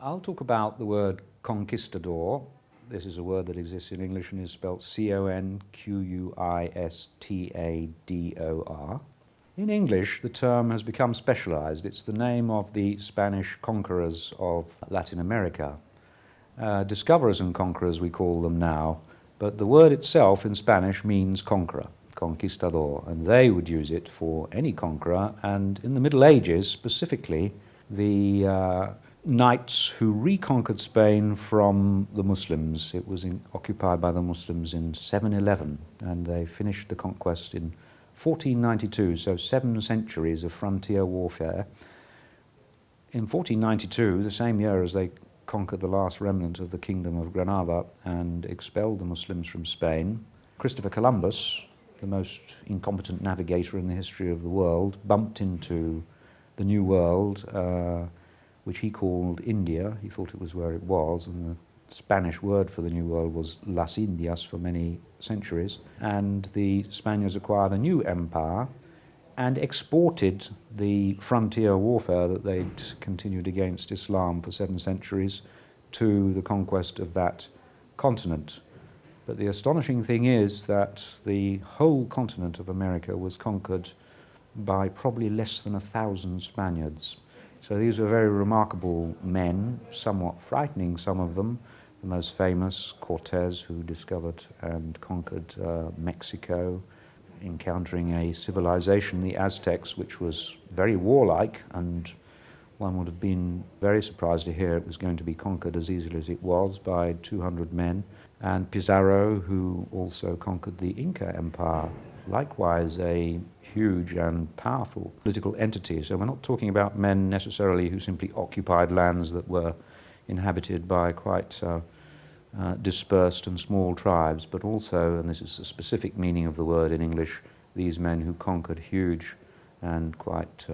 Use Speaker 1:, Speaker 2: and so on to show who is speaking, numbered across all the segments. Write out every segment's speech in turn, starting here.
Speaker 1: I'll talk about the word conquistador. This is a word that exists in English and is spelled Conquistador. In English, the term has become specialized. It's the name of the Spanish conquerors of Latin America. Discoverers and conquerors, we call them now, but the word itself in Spanish means conqueror, conquistador, and they would use it for any conqueror. And in the Middle Ages, specifically, the knights who reconquered Spain from the Muslims. It was occupied by the Muslims in 711, and they finished the conquest in 1492, so 7 centuries of frontier warfare. In 1492, the same year as they conquered the last remnant of the Kingdom of Granada and expelled the Muslims from Spain, Christopher Columbus, the most incompetent navigator in the history of the world, bumped into the New World, which he called India. He thought it was where it was, and the Spanish word for the New World was Las Indias for many centuries. And the Spaniards acquired a new empire and exported the frontier warfare that they'd continued against Islam for 7 centuries to the conquest of that continent. But the astonishing thing is that the whole continent of America was conquered by probably less than 1,000 Spaniards. So these were very remarkable men, somewhat frightening, some of them. The most famous, Cortez, who discovered and conquered Mexico, encountering a civilization, the Aztecs, which was very warlike, and one would have been very surprised to hear it was going to be conquered as easily as it was by 200 men. And Pizarro, who also conquered the Inca Empire, likewise a huge and powerful political entity. So we're not talking about men necessarily who simply occupied lands that were inhabited by quite dispersed and small tribes, but also, and this is the specific meaning of the word in English, these men who conquered huge and quite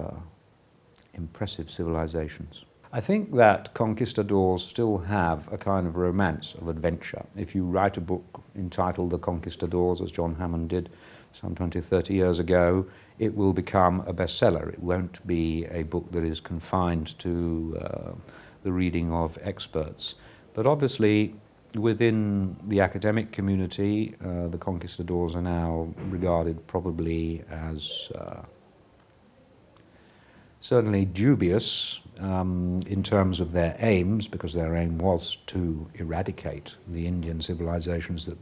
Speaker 1: impressive civilizations. I think that conquistadors still have a kind of romance of adventure. If you write a book entitled The Conquistadors, as John Hammond did some 20, 30 years ago, it will become a bestseller. It won't be a book that is confined to the reading of experts. But obviously, within the academic community, the conquistadors are now regarded probably as certainly dubious in terms of their aims, because their aim was to eradicate the Indian civilizations that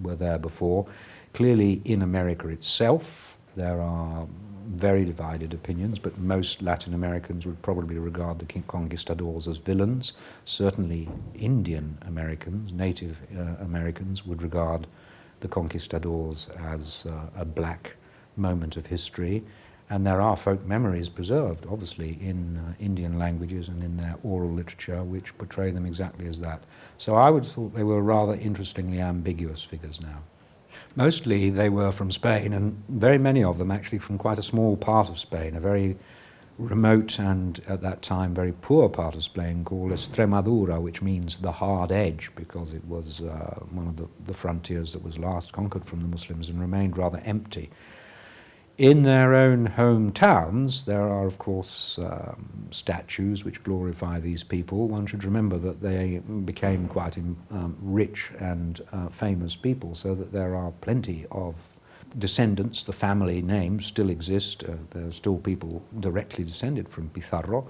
Speaker 1: were there before. Clearly, in America itself, there are very divided opinions, but most Latin Americans would probably regard the conquistadors as villains. Certainly Indian Americans, Native Americans, would regard the conquistadors as a black moment of history. And there are folk memories preserved, obviously, in Indian languages and in their oral literature, which portray them exactly as that. So I would have thought they were rather interestingly ambiguous figures now. Mostly they were from Spain, and very many of them actually from quite a small part of Spain, a very remote and, at that time, very poor part of Spain called Extremadura, which means the hard edge, because it was one of the frontiers that was last conquered from the Muslims and remained rather empty. In their own hometowns, there are, of course, statues which glorify these people. One should remember that they became quite rich and famous people, so that there are plenty of descendants. The family names still exist. There are still people directly descended from Pizarro,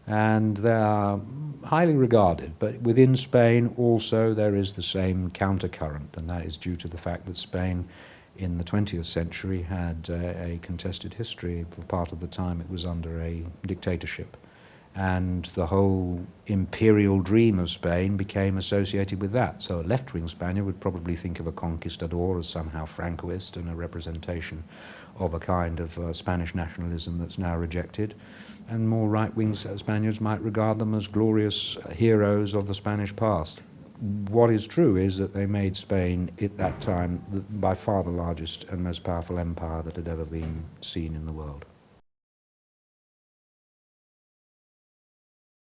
Speaker 1: and they are highly regarded. But within Spain also there is the same countercurrent, and that is due to the fact that Spain in the 20th century had a contested history. For part of the time it was under a dictatorship, and the whole imperial dream of Spain became associated with that. So a left-wing Spaniard would probably think of a conquistador as somehow Francoist and a representation of a kind of Spanish nationalism that's now rejected, and more right-wing Spaniards might regard them as glorious heroes of the Spanish past. What is true is that they made Spain, at that time, by far the largest and most powerful empire that had ever been seen in the world.